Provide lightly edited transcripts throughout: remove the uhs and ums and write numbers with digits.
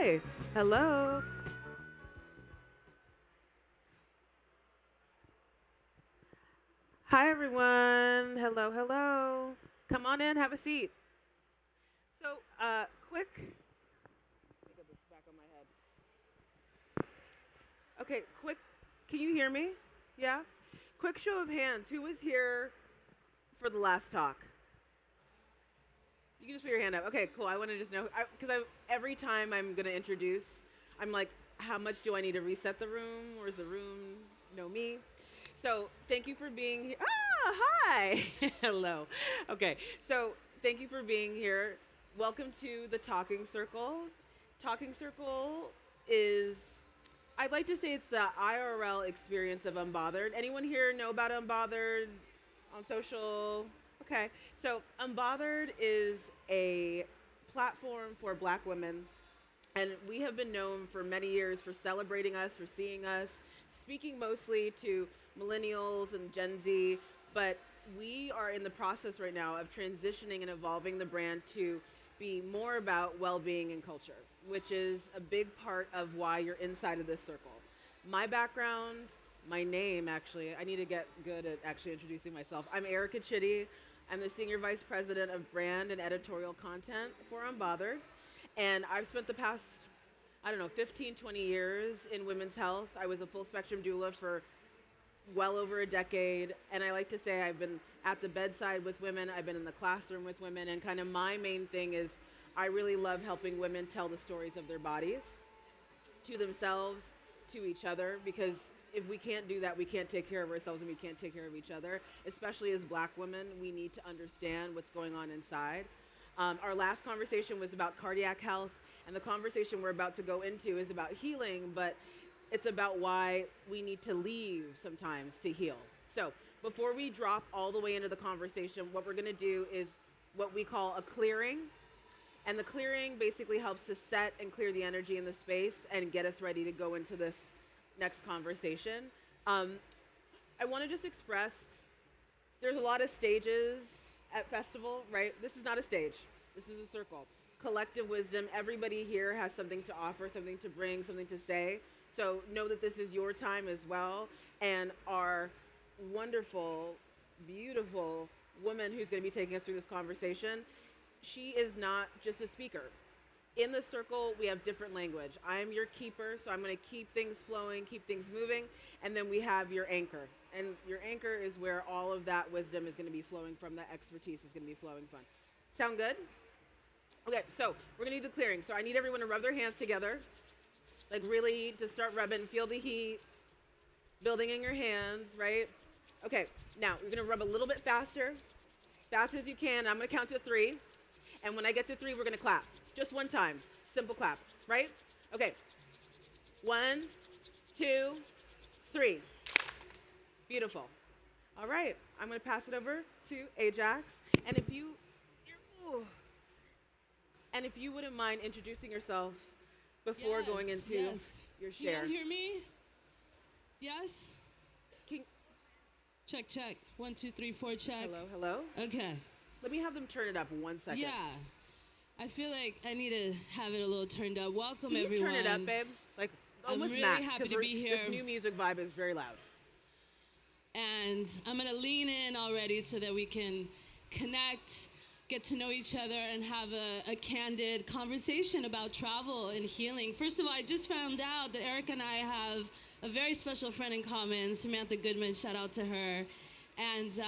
Hi. Hello. Hi, everyone. Hello, hello. Come on in, have a seat. So, quick. Let me get this back on my head. Okay, quick. Can you hear me? Yeah? Quick show of hands. Who was here for the last talk? You can just put your hand up. Okay, cool. I want to just know, because every time I'm going to introduce, I'm like, how much do I need to reset the room? Or does the room know me? So thank you for being here. Ah, hi. Hello. Okay, so thank you for being here. Welcome to the Talking Circle. Talking Circle is, I'd like to say it's the IRL experience of Unbothered. Anyone here know about Unbothered on social? Okay, so Unbothered is a platform for Black women, and we have been known for many years for celebrating us, for seeing us, speaking mostly to millennials and Gen Z, but we are in the process right now of transitioning and evolving the brand to be more about well-being and culture, which is a big part of why you're inside of this circle. My background, my name actually, I need to get good at actually introducing myself. I'm Erica Chitty. I'm the Senior Vice President of Brand and Editorial Content for Unbothered. And I've spent the past, 15, 20 years in women's health. I was a full spectrum doula for well over a decade. And I like to say I've been at the bedside with women, I've been in the classroom with women, and kind of my main thing is I really love helping women tell the stories of their bodies to themselves, to each other, because if we can't do that, we can't take care of ourselves and we can't take care of each other. Especially as Black women, we need to understand what's going on inside. Our last conversation was about cardiac health, and the conversation we're about to go into is about healing, but it's about why we need to leave sometimes to heal. So before we drop all the way into the conversation, what we're gonna do is what we call a clearing. And the clearing basically helps to set and clear the energy in the space and get us ready to go into this next conversation. I want to just express there's a lot of stages at festival, right? This is not a stage. This is a circle. Collective wisdom. Everybody here has something to offer, something to bring, something to say. So know that this is your time as well. And our wonderful, beautiful woman who's going to be taking us through this conversation, she is not just a speaker. In the circle, we have different language. I'm your keeper, so I'm going to keep things flowing, keep things moving, and then we have your anchor. And your anchor is where all of that wisdom is going to be flowing from, that expertise is going to be flowing from. Sound good? Okay, so we're going to do the clearing. So I need everyone to rub their hands together, like really to start rubbing, feel the heat building in your hands, right? Okay, now you're going to rub a little bit faster, fast as you can. I'm going to count to 3, and when I get to 3, we're going to clap. Just one time, simple clap, right? Okay, 1, 2, 3. Beautiful. All right, I'm gonna pass it over to AJax, and if you wouldn't mind introducing yourself before going into your share. Can you hear me? Yes? Can, check. 1, 2, 3, 4, check. Hello. Okay. Let me have them turn it up 1 second. Yeah. I feel like I need to have it a little turned up. Welcome, Can you everyone. turn it up, babe? Like almost I'm really max, happy to be here. This new music vibe is very loud. And I'm going to lean in already so that we can connect, get to know each other, and have a candid conversation about travel and healing. First of all, I just found out that Erica and I have a very special friend in common, Samantha Goodman. Shout out to her. And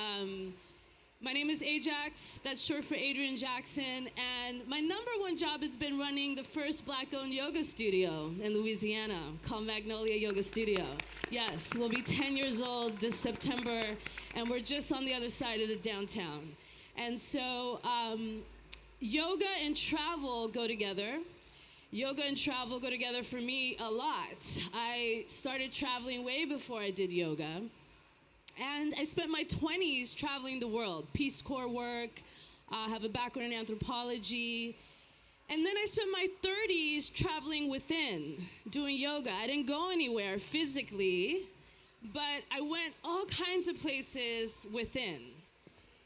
my name is AJax, that's short for Adrian Jackson, and my #1 job has been running the first Black-owned yoga studio in Louisiana called Magnolia Yoga Studio. Yes, we'll be 10 years old this September, and we're just on the other side of the downtown. And so yoga and travel go together. Yoga and travel go together for me a lot. I started traveling way before I did yoga. And I spent my 20s traveling the world, Peace Corps work, have a background in anthropology. And then I spent my 30s traveling within, doing yoga. I didn't go anywhere physically, but I went all kinds of places within.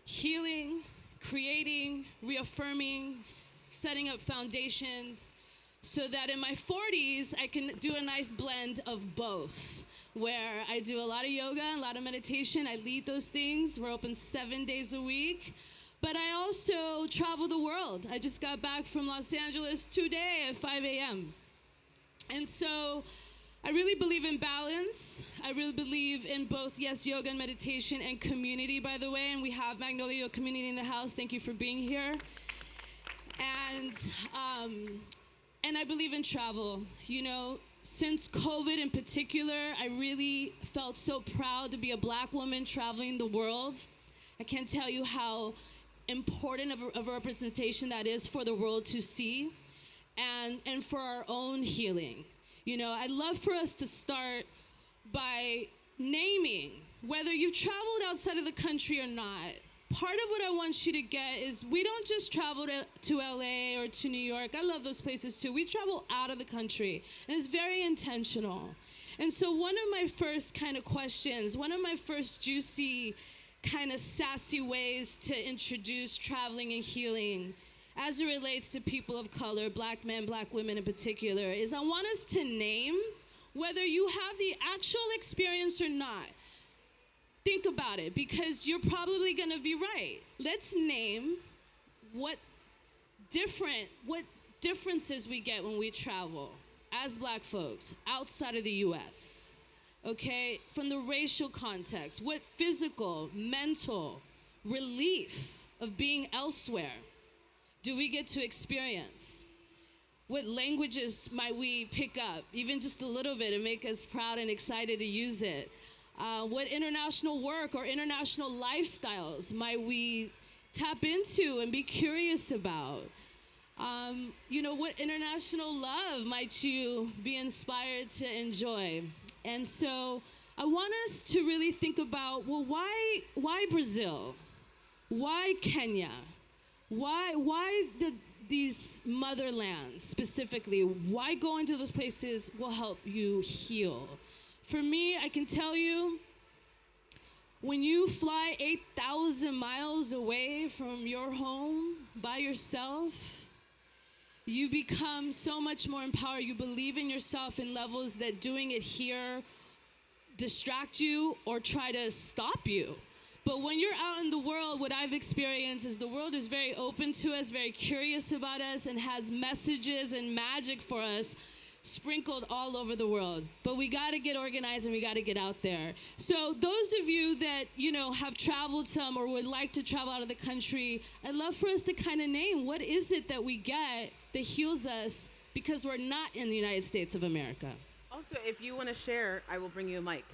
Healing, creating, reaffirming, setting up foundations, so that in my 40s, I can do a nice blend of both, where I do a lot of yoga, a lot of meditation. I lead those things. We're open 7 days a week. But I also travel the world. I just got back from Los Angeles today at 5 a.m. And so I really believe in balance. I really believe in both, yes, yoga and meditation and community, by the way. And we have Magnolia Yoga Community in the house. Thank you for being here. And I believe in travel. You know, since COVID in particular, I really felt so proud to be a Black woman traveling the world. I can't tell you how important of a representation that is for the world to see and for our own healing. You know, I'd love for us to start by naming whether you've traveled outside of the country or not. Part of what I want you to get is we don't just travel to LA or to New York. I love those places too. We travel out of the country, and it's very intentional. And so one of my first kind of questions, one of my first juicy, kind of sassy ways to introduce traveling and healing as it relates to people of color, Black men, Black women in particular, is I want us to name whether you have the actual experience or not. Think about it, because you're probably gonna be right. Let's name what differences we get when we travel as Black folks outside of the US, okay? From the racial context, what physical, mental relief of being elsewhere do we get to experience? What languages might we pick up, even just a little bit, and make us proud and excited to use it? What international work or international lifestyles might we tap into and be curious about? You know, what international love might you be inspired to enjoy? And so I want us to really think about, well, why Brazil? Why Kenya? Why these motherlands specifically? Why going to those places will help you heal? For me, I can tell you, when you fly 8,000 miles away from your home by yourself, you become so much more empowered. You believe in yourself in levels that doing it here distract you or try to stop you. But when you're out in the world, what I've experienced is the world is very open to us, very curious about us, and has messages and magic for us sprinkled all over the world. But we got to get organized and we got to get out there. So those of you that, you know, have traveled some or would like to travel out of the country, I'd love for us to kind of name, what is it that we get that heals us because we're not in the United States of America? Also, if you want to share, I will bring you a mic.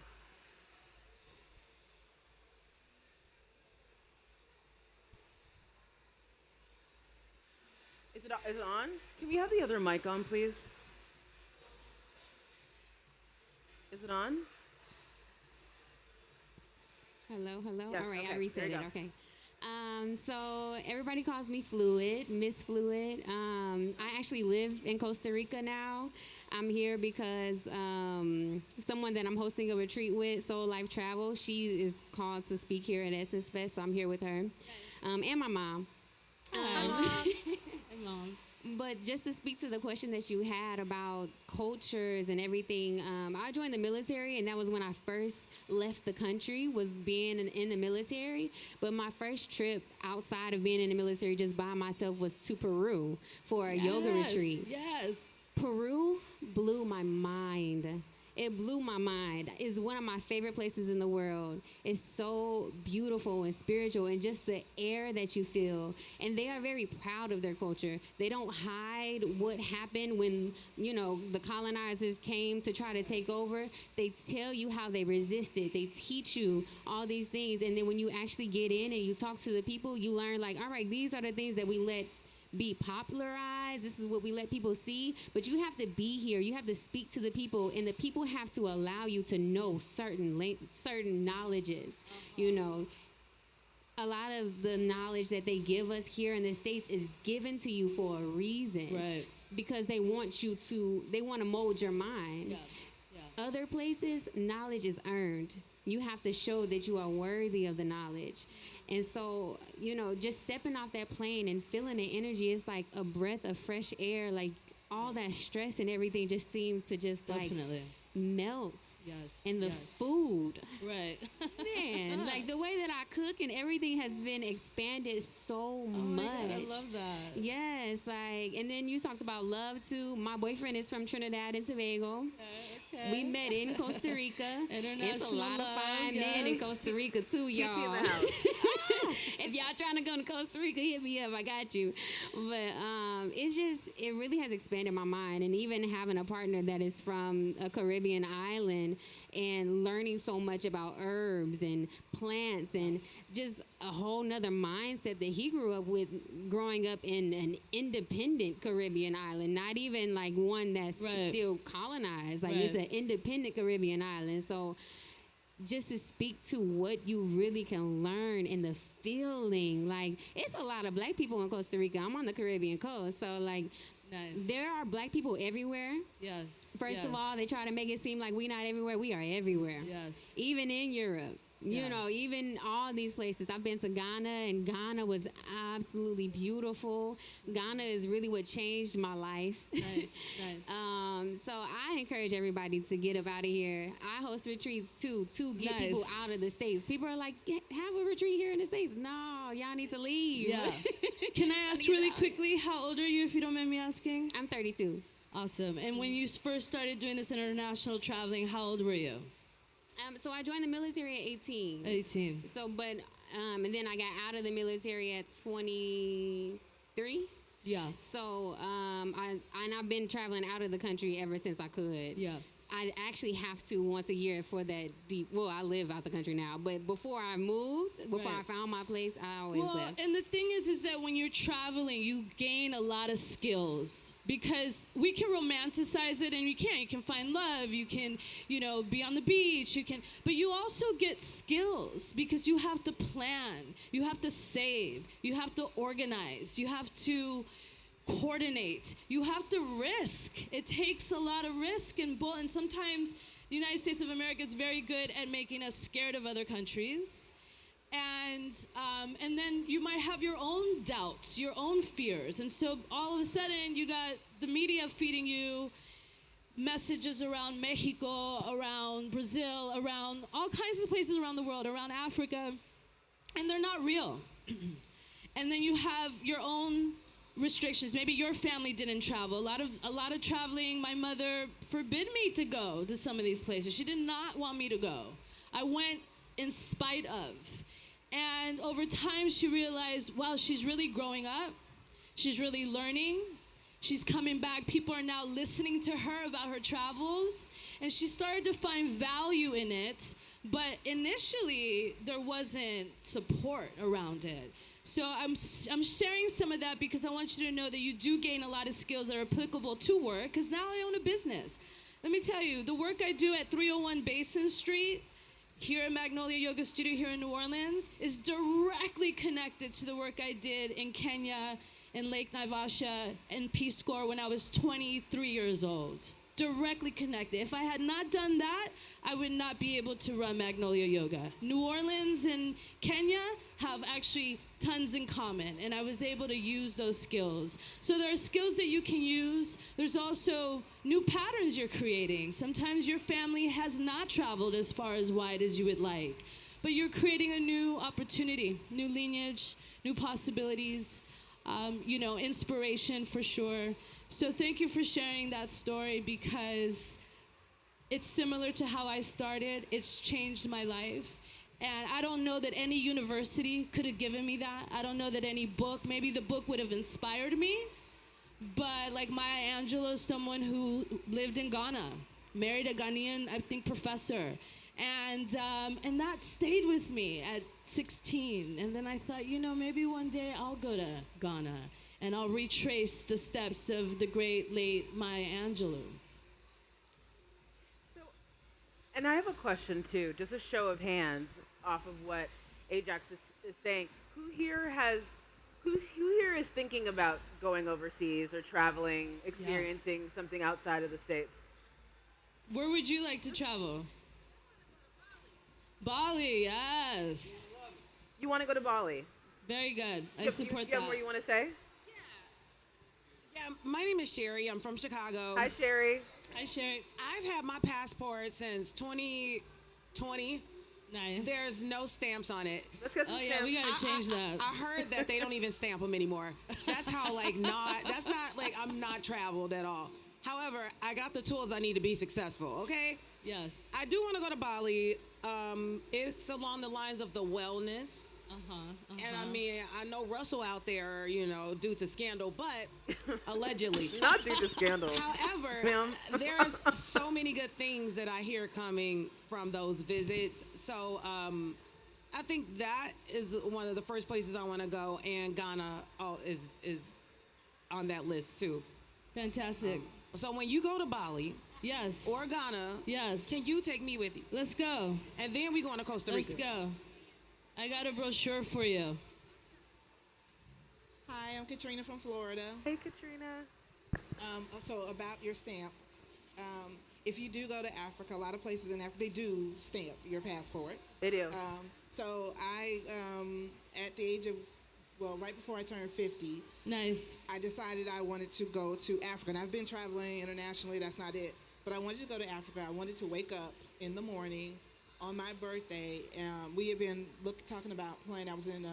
Is it on? Can we have the other mic on, please? Is it on? Hello. Yes, All right, okay, I reset there you it. go. Okay. So everybody calls me Fluid, Miss Fluid. I actually live in Costa Rica now. I'm here because someone that I'm hosting a retreat with, Soul Life Travel, she is called to speak here at Essence Fest, so I'm here with her. And my mom. Hi, Mom. But just to speak to the question that you had about cultures and everything, I joined the military, and that was when I first left the country, was being in the military. But my first trip outside of being in the military just by myself was to Peru for a yoga retreat. Yes. Peru blew my mind. It blew my mind. It's one of my favorite places in the world. It's so beautiful and spiritual, and just the air that you feel. And they are very proud of their culture. They don't hide what happened when, you know, the colonizers came to try to take over. They tell you how they resisted. They teach you all these things. And then when you actually get in and you talk to the people, you learn, like, all right, these are the things that we let be popularized. This is what we let people see. But you have to be here. You have to speak to the people, and the people have to allow you to know certain knowledges. You know, a lot of the knowledge that they give us here in the States is given to you for a reason. Right. Because they want to mold your mind. Yeah. Other places, knowledge is earned. You have to show that you are worthy of the knowledge. And so, you know, just stepping off that plane and feeling the energy is like a breath of fresh air. Like, all that stress and everything just seems to just Definitely. like melt. Yes. And the yes. food, Right. man, like the way that I cook and everything has been expanded so much. My God, I love that. Yes, like, and then you talked about love too. My boyfriend is from Trinidad and Tobago. Okay. We met in Costa Rica. International It's a lot of fine men in yes. Costa Rica too, PT y'all. in the house. If y'all trying to go to Costa Rica, hit me up. I got you. But it really has expanded my mind. And even having a partner that is from a Caribbean island and learning so much about herbs and plants and just a whole nother mindset that he grew up with growing up in an independent Caribbean island, not even like one that's Right. still colonized. Like it's an independent Caribbean island. So just to speak to what you really can learn and the feeling, like it's a lot of black people in Costa Rica. I'm on the Caribbean coast, so like Nice. there are black people everywhere. Yes. First yes. of all, they try to make it seem like we're not everywhere. We are everywhere. Yes. Even in Europe. You Yeah. know, even all these places. I've been to Ghana, and Ghana was absolutely beautiful. Ghana is really what changed my life. Nice. Nice. So I encourage everybody to get up out of here. I host retreats too, to get Nice. people out of the States. People are like, have a retreat here in the States. No, y'all need to leave. Yeah. Can I ask get really out. quickly, how old are you, if you don't mind me asking? I'm 32. Awesome. And when you first started doing this international traveling, how old were you? So I joined the military at 18. 18. So, but, and then I got out of the military at 23. Yeah. So, I've been traveling out of the country ever since I could. Yeah. I actually have to once a year for that deep. Well, I live out the country now, but before I moved, before Right. I found my place, I always Well, left. and the thing is that when you're traveling, you gain a lot of skills because we can romanticize it, and you can. You can find love. You can, be on the beach. But you also get skills because you have to plan. You have to save. You have to organize. You have to coordinate. You have to risk. It takes a lot of risk and sometimes the United States of America is very good at making us scared of other countries. And then you might have your own doubts, your own fears. And so all of a sudden you got the media feeding you messages around Mexico, around Brazil, around all kinds of places around the world, around Africa, and they're not real. And then you have your own restrictions. Maybe your family didn't travel. A lot of traveling. My mother forbid me to go to some of these places. She did not want me to go. I went in spite of. And over time she realized, wow, she's really growing up. She's really learning. She's coming back. People are now listening to her about her travels. And she started to find value in it. But initially, there wasn't support around it. So I'm sharing some of that because I want you to know that you do gain a lot of skills that are applicable to work, because now I own a business. Let me tell you, the work I do at 301 Basin Street, here at Magnolia Yoga Studio here in New Orleans, is directly connected to the work I did in Kenya, in Lake Naivasha, and Peace Corps when I was 23 years old. Directly connected. If I had not done that, I would not be able to run Magnolia Yoga. New Orleans and Kenya have actually tons in common, and I was able to use those skills. So there are skills that you can use. There's also new patterns you're creating. Sometimes your family has not traveled as far as wide as you would like, but you're creating a new opportunity, new lineage, new possibilities, inspiration for sure. So thank you for sharing that story, because it's similar to how I started. It's changed my life. And I don't know that any university could have given me that. I don't know that any book, maybe the book would have inspired me. But like Maya Angelou is someone who lived in Ghana, married a Ghanaian, I think, professor. And that stayed with me at 16. And then I thought, maybe one day I'll go to Ghana and I'll retrace the steps of the great late Maya Angelou. So, and I have a question too, just a show of hands off of what AJax is saying. Who here is thinking about going overseas or traveling, experiencing something outside of the States? Where would you like to travel? Bali, yes. You want to go to Bali? Very good. I support you have that. more you want to say? Yeah, My name is Sherry. I'm from Chicago. Hi, Sherry. Hi, Sherry. I've had my passport since 2020. Nice. There's no stamps on it. Let's get some Oh yeah, we stamps. gotta change that. I heard that they don't even stamp them anymore. That's how that's not like I'm not traveled at all. However, I got the tools I need to be successful, okay? Yes. I do want to go to Bali. It's along the lines of the wellness. And I mean, I know Russell out there, due to scandal, but allegedly. Not due to scandal. However, there's so many good things that I hear coming from those visits. So I think that is one of the first places I want to go, and Ghana is on that list too. Fantastic. So when you go to Bali, Yes. or Ghana, Yes. can you take me with you? Let's go. And then we going to Costa Rica. Let's go. I got a brochure for you. Hi, I'm Katrina from Florida. Hey, Katrina. So about your stamps, if you do go to Africa, a lot of places in Africa, they do stamp your passport. They do. So I, at the age of, right before I turned 50, Nice. I decided I wanted to go to Africa. And I've been traveling internationally, that's not it. But I wanted to go to Africa. I wanted to wake up in the morning on my birthday. We had been talking about playing. I was in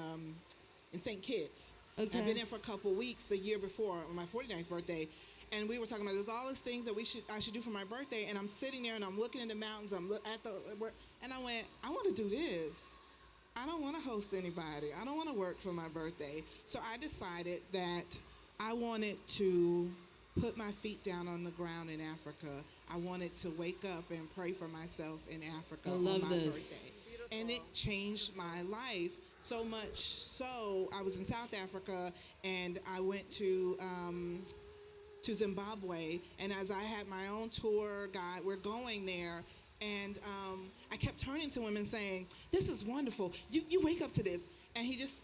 St. Kitts. Okay. I've been there for a couple weeks the year before on my 49th birthday, and we were talking about there's all these things that I should do for my birthday, and I'm sitting there and I'm looking in the mountains. And I went, I want to do this. I don't want to host anybody. I don't want to work for my birthday. So I decided that I wanted to put my feet down on the ground in Africa. I wanted to wake up and pray for myself in Africa on my birthday. And it changed my life so much so I was in South Africa and I went to Zimbabwe, and as I had my own tour guide, we're going there, and I kept turning to him and saying, "This is wonderful. You wake up to this." And he just,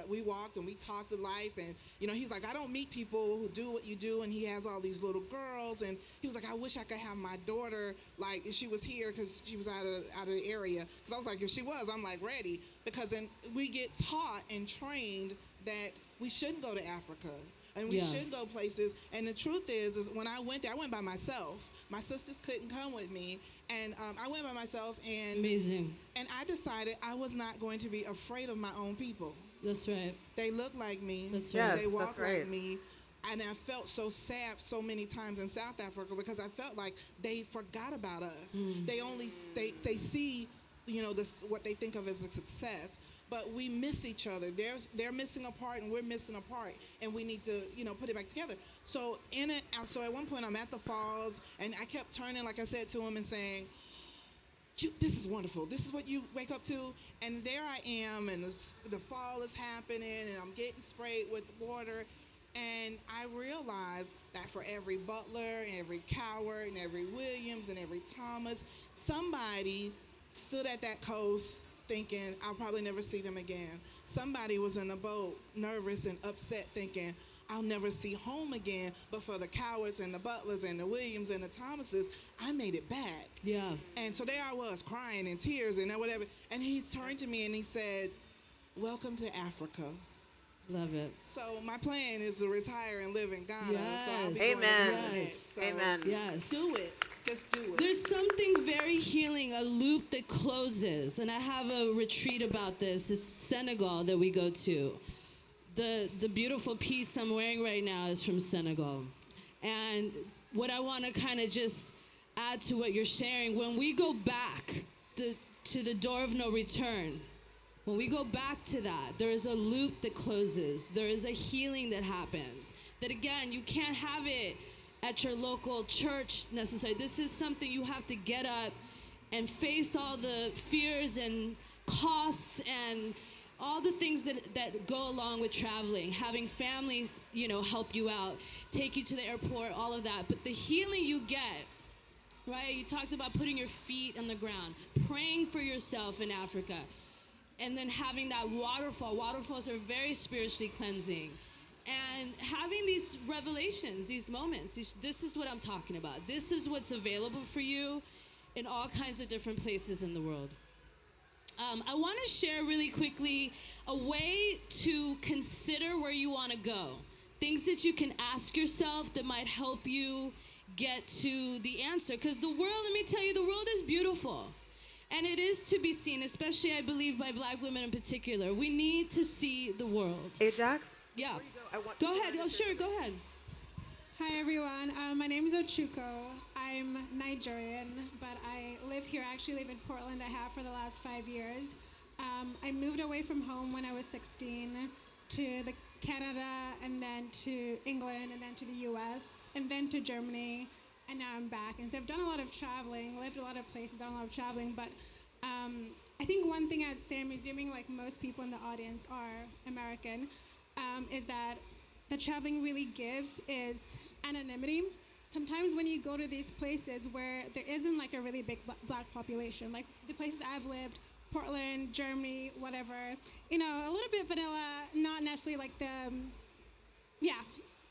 we walked and we talked to life, and he's like, I don't meet people who do what you do, and he has all these little girls, and he was like, I wish I could have my daughter, like, if she was here, because she was out of the area, because I was like, if she was, I'm like ready, because then we get taught and trained that we shouldn't go to Africa. And we should go places. And the truth is when I went there, I went by myself. My sisters couldn't come with me. And I went by myself. And Amazing. And I decided I was not going to be afraid of my own people. That's right. They look like me. That's right. They Yes, walk that's right. like me. And I felt so sad so many times in South Africa because I felt like they forgot about us. They only they see, what they think of as a success. But we miss each other. They're missing a part, and we're missing a part, and we need to, put it back together. So so at one point I'm at the falls, and I kept turning, like I said to him, and saying, "This is wonderful. This is what you wake up to." And there I am, and the fall is happening, and I'm getting sprayed with water, and I realized that for every Butler, and every Coward, and every Williams, and every Thomas, somebody stood at that coast thinking, I'll probably never see them again. Somebody was in the boat, nervous and upset, thinking, I'll never see home again. But for the Cowards and the Butlers and the Williams and the Thomases, I made it back. Yeah. And so there I was, crying in tears and whatever. And he turned to me and he said, "Welcome to Africa." Love it. So my plan is to retire and live in Ghana. Yes. So I'll be Amen. going to do it. So Amen. Yes. do it. Just do it. There's something very healing, a loop that closes. And I have a retreat about this. It's Senegal that we go to. The beautiful piece I'm wearing right now is from Senegal. And what I want to kind of just add to what you're sharing, when we go back to the door of no return, when we go back to that, there is a loop that closes. There is a healing that happens. That again, you can't have it at your local church necessarily. This is something you have to get up and face all the fears and costs and all the things that go along with traveling, having families, help you out, take you to the airport, all of that. But the healing you get, right? You talked about putting your feet on the ground, praying for yourself in Africa, and then having that waterfall. Waterfalls are very spiritually cleansing. And having these revelations, these moments, this is what I'm talking about. This is what's available for you in all kinds of different places in the world. I want to share really quickly a way to consider where you want to go. things that you can ask yourself that might help you get to the answer. Because the world, let me tell you, the world is beautiful. And it is to be seen, especially, I believe, by Black women in particular. We need to see the world. AJax? Yeah. Go Go ahead. Oh, sure, go ahead. Hi everyone, my name is Ochuko. I'm Nigerian, but I live here. I actually live in Portland. I have for the last 5 years. I moved away from home when I was 16 to Canada, and then to England, and then to the US, and then to Germany, and now I'm back. And so I've done a lot of traveling, lived a lot of places, done a lot of traveling, but I think one thing I'd say, I'm assuming like most people in the audience are American, is that the traveling really gives is anonymity. Sometimes when you go to these places where there isn't like a really big Black population, like the places I've lived, Portland, Germany, whatever, you know, a little bit vanilla, not necessarily like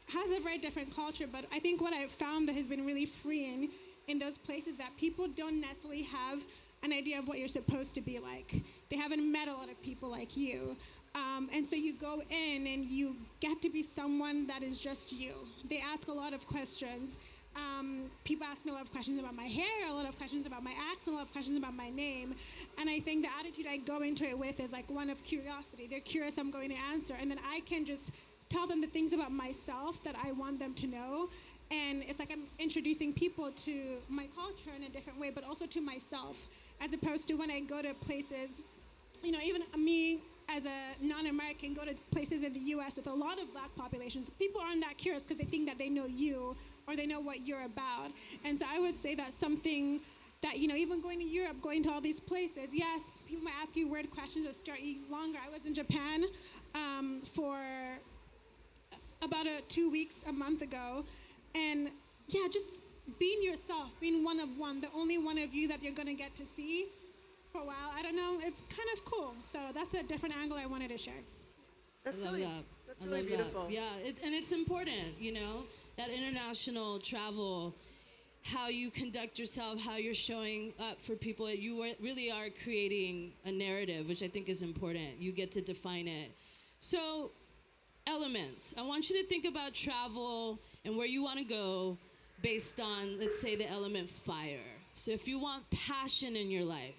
has a very different culture, but I think what I've found that has been really freeing in those places that people don't necessarily have an idea of what you're supposed to be like. They haven't met a lot of people like you. And so you go in and you get to be someone that is just you. They ask a lot of questions. People ask me a lot of questions about my hair, a lot of questions about my accent, a lot of questions about my name. And I think the attitude I go into it with is like one of curiosity. They're curious, I'm going to answer. And then I can just tell them the things about myself that I want them to know. And it's like I'm introducing people to my culture in a different way, but also to myself, as opposed to when I go to places, you know, even me, as a non-American, go to places in the US with a lot of Black populations, people aren't that curious because they think that they know you or they know what you're about. And so I would say that's something that, you know, even going to Europe, going to all these places, yes, people might ask you weird questions or start you longer. I was in Japan for about 2 weeks, a month ago. And yeah, just being yourself, being one of one, the only one of you that you're gonna get to see for a while. I don't know, it's kind of cool. So that's a different angle I wanted to share. That's I love really, that. That's I really love beautiful. that. Yeah, and it's important, you know, that international travel, how you conduct yourself, how you're showing up for people. You really are creating a narrative, which I think is important. You get to define it. So, elements. I want you to think about travel and where you want to go based on, let's say, the element fire. So if you want passion in your life,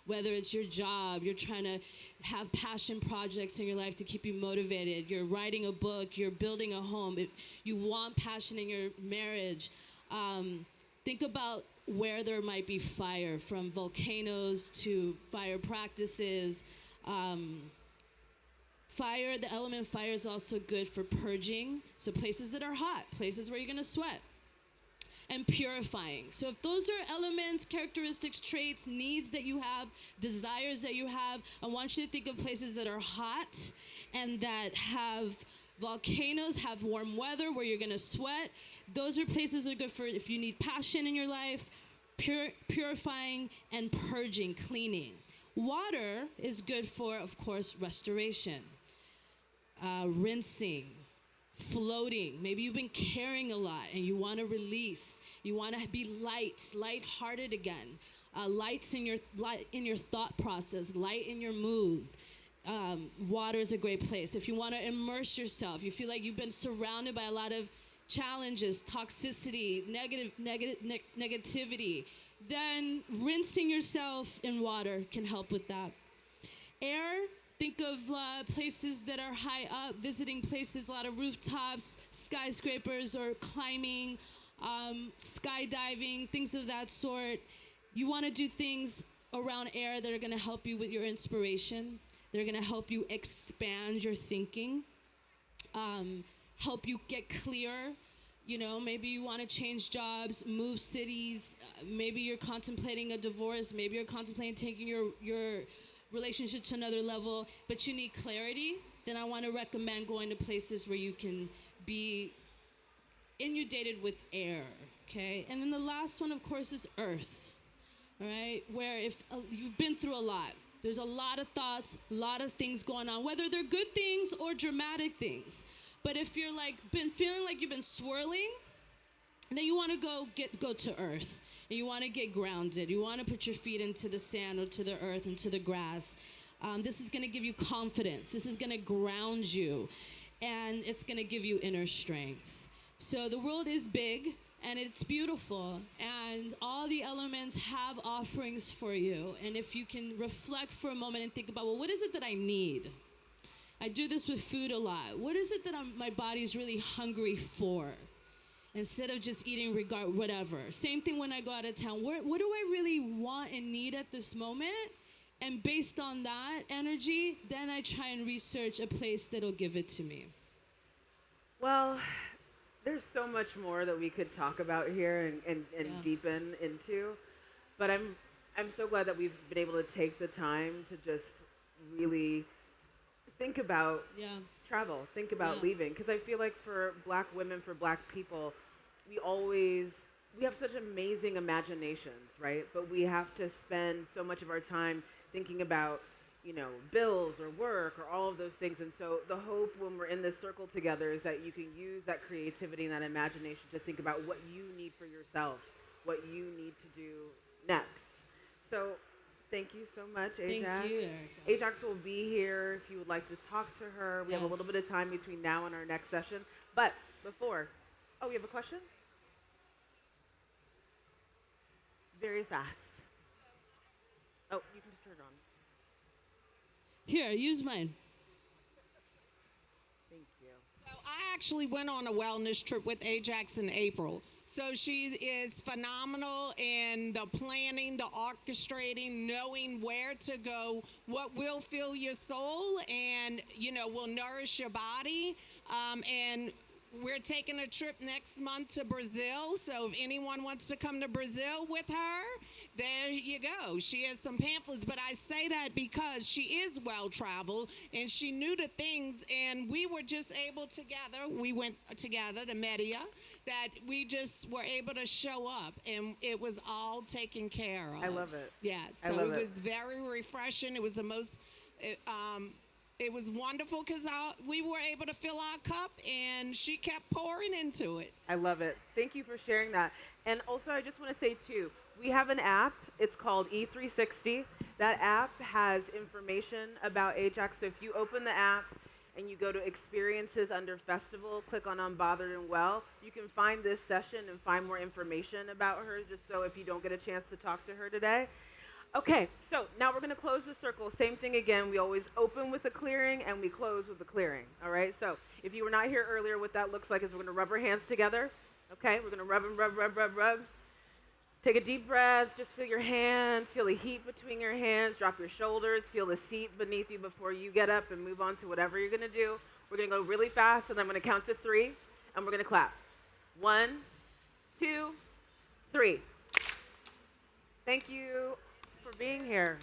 whether it's your job, you're trying to have passion projects in your life to keep you motivated, you're writing a book, you're building a home, you want passion in your marriage, think about where there might be fire, from volcanoes to fire practices. Fire, the element fire is also good for purging, so places that are hot, places where you're gonna sweat. And purifying. So if those are elements, characteristics, traits, needs that you have, desires that you have, I want you to think of places that are hot and that have volcanoes, have warm weather where you're gonna sweat. Those are places that are good for if you need passion in your life, purifying and purging, cleaning. Water is good for, of course, restoration, rinsing, floating. Maybe you've been carrying a lot and you want to release. You want to be light-hearted again. Lights in your thought process, light in your mood. Water is a great place. If you want to immerse yourself, you feel like you've been surrounded by a lot of challenges, toxicity, negativity, then rinsing yourself in water can help with that. Air. Think of places that are high up, visiting places, a lot of rooftops, skyscrapers, or climbing, skydiving, things of that sort. You want to do things around air that are going to help you with your inspiration. They're going to help you expand your thinking, help you get clear. You know, maybe you want to change jobs, move cities. Maybe you're contemplating a divorce. Maybe you're contemplating taking your relationship to another level, but you need clarity. Then I want to recommend going to places where you can be inundated with air, okay? And then the last one, of course, is earth, all right? Where if you've been through a lot, there's a lot of thoughts, a lot of things going on, whether they're good things or dramatic things. But if you're been feeling like you've been swirling, then you want to go to earth. And you want to get grounded. You want to put your feet into the sand or to the earth and to the grass. This is going to give you confidence. This is going to ground you. and it's gonna give you inner strength. So the world is big and it's beautiful, and all the elements have offerings for you. And if you can reflect for a moment and think about, well, what is it that I need? I do this with food a lot. What is it that my body's really hungry for? Instead of just eating whatever. Same thing when I go out of town. What do I really want and need at this moment? And based on that energy, then I try and research a place that'll give it to me. Well, there's so much more that we could talk about here and deepen into. But I'm so glad that we've been able to take the time to just really think about travel, think about leaving. Because I feel like for Black women, for Black people, we have such amazing imaginations, right? But we have to spend so much of our time thinking about, bills or work or all of those things. And so the hope when we're in this circle together is that you can use that creativity and that imagination to think about what you need for yourself, what you need to do next. So thank you so much, AJax. Thank you, Erica. AJax will be here if you would like to talk to her. We have a little bit of time between now and our next session. But before, you have a question? Very fast. Oh, you can just turn it on. Here, use mine. Thank you. So I actually went on a wellness trip with AJax in April. So she is phenomenal in the planning, the orchestrating, knowing where to go, what will fill your soul and, will nourish your body. And we're taking a trip next month to Brazil. So if anyone wants to come to Brazil with her, there you go. She has some pamphlets, but I say that because she is well-traveled and she knew the things, and we were just able together. We went together to Media, that we just were able to show up, and it was all taken care of. I love it. Yes. I So love it it. was very refreshing. It was the most... It was wonderful because we were able to fill our cup, and she kept pouring into it. I love it. Thank you for sharing that. And also, I just want to say, too, we have an app. It's called E360. That app has information about AJax. So if you open the app and you go to Experiences under Festival, click on Unbothered and Well, you can find this session and find more information about her, just so if you don't get a chance to talk to her today. Okay, so now we're going to close the circle. Same thing again. We always open with a clearing and we close with a clearing. All right, so if you were not here earlier, what that looks like is we're going to rub our hands together. Okay, we're going to rub and rub, rub, rub, rub. Take a deep breath. Just feel your hands. Feel the heat between your hands. Drop your shoulders. Feel the seat beneath you before you get up and move on to whatever you're going to do. We're going to go really fast, and then I'm going to count to 3, and we're going to clap. 1, 2, 3. Thank you for being here.